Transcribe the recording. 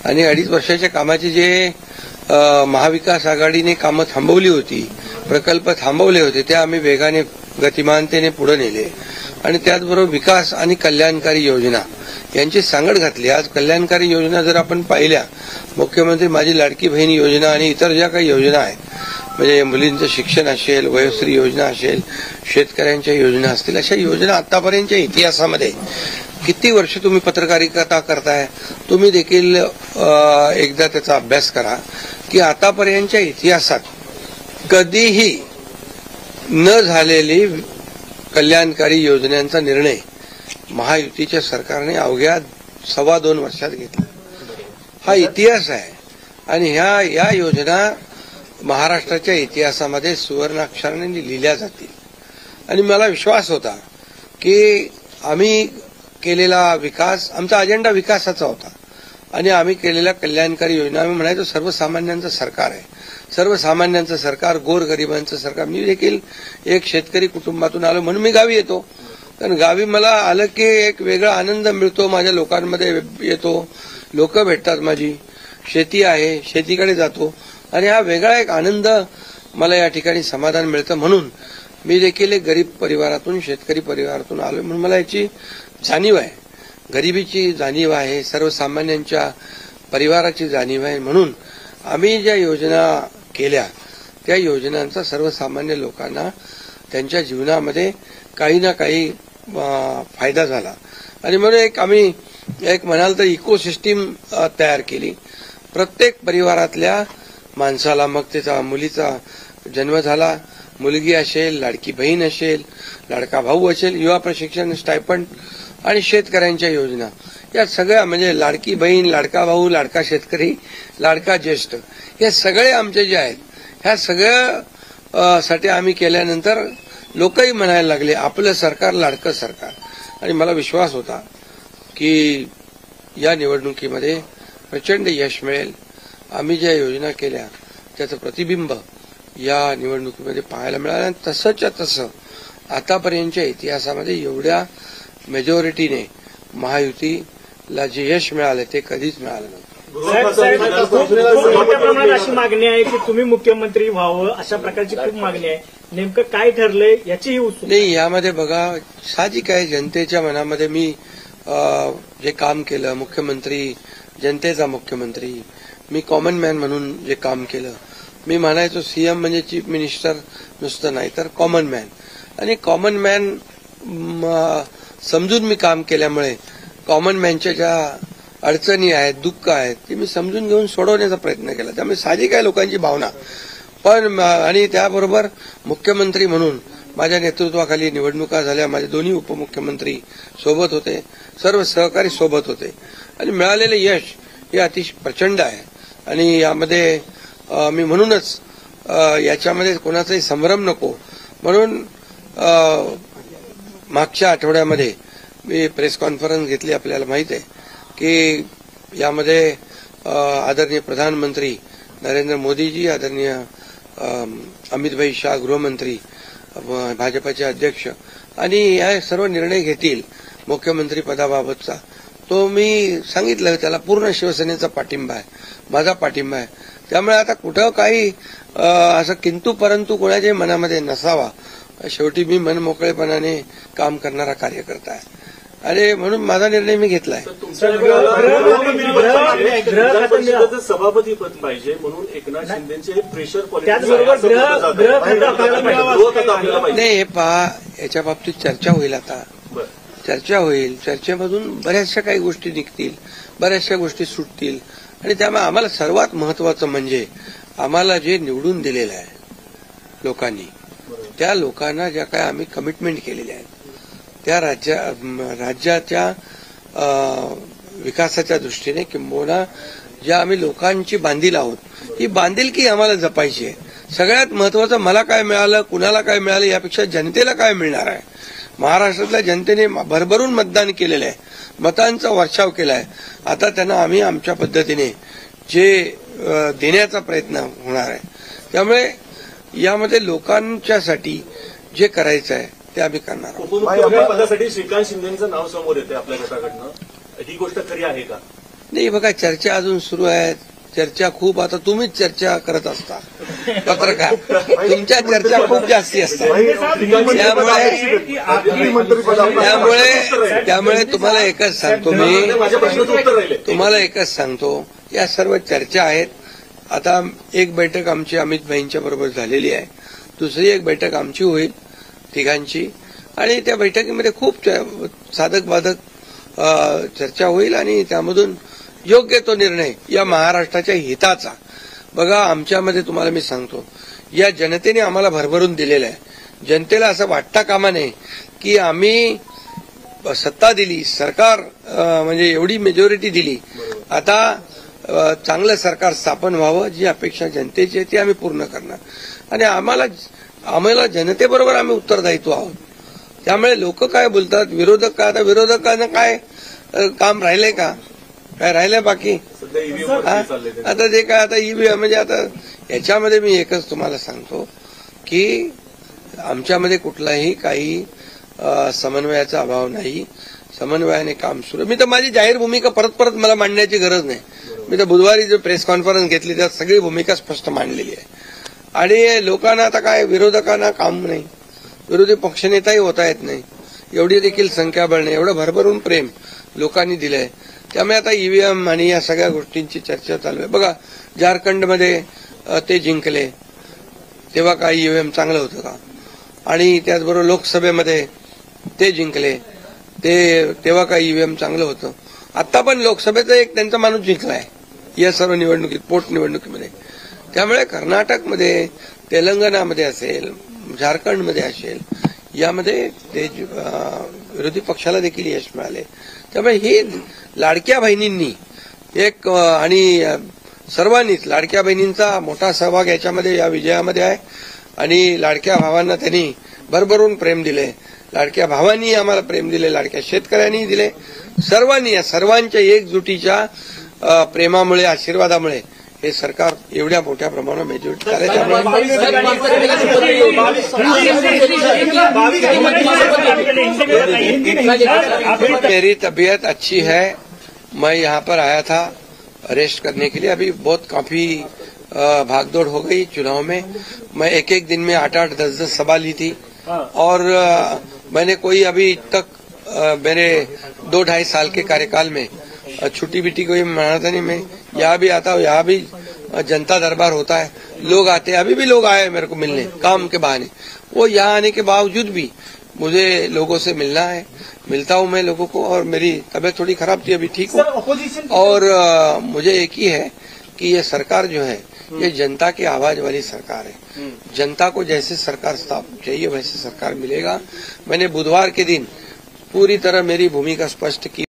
आणि 2.5 वर्षाच्या कामाची जे महाविकास आघाडीने कामं थांबवली होती, प्रकल्प थांबवले होते, ते आम्ही वेगाने गतिमानतेने पुढे नेले आणि त्याचबरोबर विकास आणि कल्याणकारी योजना यांची सांगड घातली. आज कल्याणकारी योजना जर आपण पाहिल्या, मुख्यमंत्री माझी लाडकी बहीण योजना आणि इतर ज्या काही योजना आहेत, म्हणजे मुलींचं शिक्षण असेल, वयोश्री योजना असेल, शेतकऱ्यांच्या योजना असतील, अशा योजना आतापर्यंतच्या इतिहासामध्ये किती वर्ष तुम्ही पत्रकारिता करताय, तुम्ही देखील एकदा त्याचा अभ्यास करा की आतापर्यंतच्या इतिहासात कधीही न झालेली कल्याणकारी योजनांचा निर्णय महायुतीच्या सरकारने अवघ्या 2.25 वर्षात घेतला. हा इतिहास आहे आणि या योजना महाराष्ट्राच्या इतिहासामध्ये सुवर्णाक्षराने लिहिल्या जातील. आणि मला विश्वास होता की आम्ही केलेला विकास, आमचा अजेंडा विकासाचा होता आणि आम्ही केलेल्या कल्याणकारी योजना, आम्ही म्हणायचो सर्वसामान्यांचं सरकार आहे, सर्वसामान्यांचं सरकार, गोरगरिबांचं सरकार. मी देखील एक शेतकरी कुटुंबातून आलो म्हणून मी गावी येतो, कारण गावी मला आलं की एक वेगळा आनंद मिळतो, माझ्या लोकांमध्ये येतो, लोक भेटतात, माझी शेती आहे, शेतीकडे जातो आणि हा वेगळा एक आनंद मला या ठिकाणी समाधान मिळतं. म्हणून मी देखील एक गरीब परिवारातून, शेतकरी परिवारातून आलो म्हणून मला याची जाणीव आहे, गरिबीची जाणीव आहे, सर्वसामान्यांच्या परिवाराची जाणीव आहे. म्हणून आम्ही ज्या योजना केल्या त्या योजनांचा सर्वसामान्य लोकांना त्यांच्या जीवनामध्ये काही ना काही फायदा झाला आणि म्हणून आम्ही म्हणाल तर इकोसिस्टीम तयार केली. प्रत्येक परिवारातल्या माणसाला, मग त्याचा मुलीचा जन्म झाला, मुलगी असेल, लाडकी बहीण असेल, लाडका भाऊ असेल, युवा प्रशिक्षण स्टायपंड आणि शेतकऱ्यांच्या योजना, या सगळ्या म्हणजे लाडकी बहीण, लाडका भाऊ, लाडका शेतकरी, लाडका ज्येष्ठ, हे सगळे आमचे जे आहेत, ह्या सगळ्या साठी आम्ही केल्यानंतर लोकही म्हणायला लागले आपलं सरकार लाडकं सरकार. आणि मला विश्वास होता की या निवडणुकीमध्ये प्रचंड यश मिळेल. आम्ही ज्या योजना केल्या त्याचं प्रतिबिंब या निवडणुकीमध्ये पाहायला मिळालं आणि तसंच्या तसं आतापर्यंतच्या इतिहासामध्ये एवढ्या मेजॉरिटीने महायुतीला जे यश मिळालं ते कधीच मिळालं नव्हतं. मोठ्या प्रमाणात अशी मागणी आहे की तुम्ही मुख्यमंत्री व्हावं, अशा प्रकारची खूप मागणी आहे. नेमकं काय ठरलंय याचीही उत्सुकता नाही. यामध्ये बघा, साहजिक आहे, जनतेच्या मनामध्ये मी जे काम केलं, मुख्यमंत्री, जनतेचा मुख्यमंत्री, मी कॉमन मॅन म्हणून जे काम केलं, मी म्हणायचो सीएम म्हणजे चीफ मिनिस्टर नुसतं नाही तर कॉमन मॅन. आणि कॉमन मॅन समजून मी काम केल्यामुळे कॉमन मॅनच्या ज्या अडचणी आहेत, दुःख आहेत, ते मी समजून घेऊन सोडवण्याचा प्रयत्न केला. त्यामुळे साहजिक आहे लोकांची भावना. पण आणि त्याबरोबर मुख्यमंत्री म्हणून माझ्या नेतृत्वाखाली निवडणुका झाल्या, माझे दोन्ही उपमुख्यमंत्री सोबत होते, सर्व सहकारी सोबत होते आणि मिळालेले यश हे अतिशय प्रचंड आहे. आणि यामध्ये मी म्हणूनच याच्यामध्ये कोणाचाही संभ्रम नको म्हणून मागच्या आठवड्यामध्ये मी प्रेस कॉन्फरन्स घेतली. आपल्याला माहित आहे की यामध्ये आदरणीय प्रधानमंत्री नरेंद्र मोदीजी, आदरणीय अमितभाई शाह गृहमंत्री, भाजपाचे अध्यक्ष, आणि या सर्व निर्णय घेतील मुख्यमंत्री पदाबाबतचा. तो मी सांगितलं, त्याला पूर्ण शिवसेनेचा पाठिंबा आहे, माझा पाठिंबा आहे. त्यामुळे आता कुठं काही असं किंतु परंतु कोणाच्याही मनामध्ये नसावा. शेवटी मी मनमोकळेपणाने काम करणारा कार्यकर्ता आहे आणि म्हणून माझा निर्णय मी घेतलाय. सभापती पद पाहिजे म्हणून एकनाथ शिंदेचे प्रेशर नाही. हे पहा, याच्या बाबतीत चर्चा होईल, आता चर्चा होईल. चर्चेमधून बऱ्याचशा काही गोष्टी निघतील, बऱ्याचशा गोष्टी सुटतील आणि त्यामुळे आम्हाला सर्वात महत्वाचं म्हणजे आम्हाला जे निवडून दिलेलं आहे लोकांनी, त्या लोकांना ज्या काय आम्ही कमिटमेंट केलेल्या आहेत त्या राज्याच्या विकासाच्या दृष्टीने किंबहुना ज्या आम्ही लोकांची बांधील आहोत, ही बांधिलकी आम्हाला जपायची आहे. सगळ्यात महत्वाचं मला काय मिळालं, कुणाला काय मिळालं यापेक्षा जनतेला काय मिळणार आहे. महाराष्ट्रातल्या जनतेने भरभरून मतदान केलेलं आहे, मतांचा वर्षाव केला आहे. आता त्यांना आम्ही आमच्या पद्धतीने जे देण्याचा प्रयत्न होणार आहे. त्यामुळे यामध्ये लोकांच्यासाठी जे करायचं आहे ते आम्ही करणार आहोत. उपमुख्यमंत्री पदासाठी श्रीकांत शिंदेचं नाव समोर येते आपल्या गटाकडनं, ही गोष्ट खरी आहे का? नाही बघा, चर्चा अजून सुरू आहे. चर्चा खूप, आता तुम्हीच चर्चा करत असता पत्रकार, तुमच्या चर्चा खूप जास्ती असतात. त्यामुळे तुम्हाला एकच सांगतो मी, तुम्हाला एकच सांगतो, या सर्व चर्चा आहेत. आता एक बैठक आमची अमित भाईंच्या बरोबर झालेली आहे, दुसरी एक बैठक आमची होईल तिघांची, आणि त्या बैठकीमध्ये खूप साधक बाधक चर्चा होईल आणि त्यामधून योग्य तो निर्णय या महाराष्ट्राच्या हिताचा. बघा, आमच्यामध्ये तुम्हाला मी सांगतो, या जनतेने आम्हाला भरभरून दिलेलं आहे. जनतेला असं वाटता कामा नये की आम्ही सत्ता दिली, सरकार म्हणजे एवढी मेजॉरिटी दिली, आता चांगलं सरकार स्थापन व्हावं, जी अपेक्षा जनतेची आहे ती आम्ही पूर्ण करणार. आणि आम्हाला जनतेबरोबर आम्ही उत्तरदायित्व आहोत. त्यामुळे लोक काय बोलतात, विरोधक काय, आता विरोधकांना काय काम राहिलंय का, काय राहिलंय बाकी? आता जे काय, आता ईव्हीएम म्हणजे आता याच्यामध्ये मी एकच तुम्हाला सांगतो की आमच्यामध्ये कुठलाही काही समन्वयाचा अभाव नाही. समन्वयाने काम सुरू. मी तर माझी जाहीर भूमिका परत मला मांडण्याची गरज नाही. मी तर बुधवारी जो प्रेस कॉन्फरन्स घेतली त्यात सगळी भूमिका स्पष्ट मांडलेली आहे. आणि लोकांना आता काय, विरोधकांना काम नाही, विरोधी पक्षनेताही होता येत नाही, एवढी देखील संख्याबळ नाही, एवढं भरभरून प्रेम लोकांनी दिलंय. त्यामुळे आता ईव्हीएम आणि या सगळ्या गोष्टींची चर्चा चालू आहे. बघा, झारखंडमध्ये ते जिंकले तेव्हा काय ईव्हीएम चांगलं होतं का? आणि त्याचबरोबर लोकसभेमध्ये ते जिंकले तेव्हा काय ईव्हीएम चांगलं होतं? आता पण लोकसभेचा एक त्यांचा माणूस जिंकलाय या सर्व निवडणुकीत, पोटनिवडणुकीमध्ये. त्यामुळे कर्नाटकमध्ये, तेलंगणामध्ये असेल, झारखंडमध्ये असेल, यामध्ये ते विरोधी पक्षाला देखील यश मिळाले. त्यामुळे ही लाडक्या बहिणींनी एक आणि सर्वांनीच लाडक्या बहिणींचा मोठा सहभाग याच्यामध्ये, या विजयामध्ये आहे. आणि लाडक्या भावांना त्यांनी भरभरून प्रेम दिले, लाडक्या भावांनी आम्हाला प्रेम दिले, लाडक्या शेतकऱ्यांनी दिले. सर्वांनी, या सर्वांच्या एकजुटीच्या प्रेमामुळे, आशीर्वादामुळे हे सरकार एवढ्या मोठ्या प्रमाणात मेजॉरिटी झाले. मेरी तबीयत अच्छी है. मैं यहाँ पर आया था रेस्ट करने के लिए. अभी बहुत काफी भागदौड़ हो गई चुनाव में. मैं एक दिन में 8-8, 10-10 सभा ली थी. और मैंने कोई अभी तक मेरे 2-2.5 साल के कार्यकाल में छुट्टी बिट्टी कोई मनाता नहीं. मैं यहाँ भी आता हूँ, यहाँ भी जनता दरबार होता है, लोग आते हैं. अभी भी लोग आए मेरे को मिलने काम के बहाने. वो यहाँ आने के बावजूद भी मुझे लोगों से मिलना है. मिलता हूँ मैं लोगों को. और मेरी तबीयत थोड़ी खराब थी, अभी ठीक हूँ. और मुझे एक ही है कि ये सरकार जो है ये जनता की आवाज वाली सरकार है. जनता को जैसे सरकार चाहिए वैसे सरकार मिलेगा. मैंने बुधवार के दिन पूरी तरह मेरी भूमिका स्पष्ट की.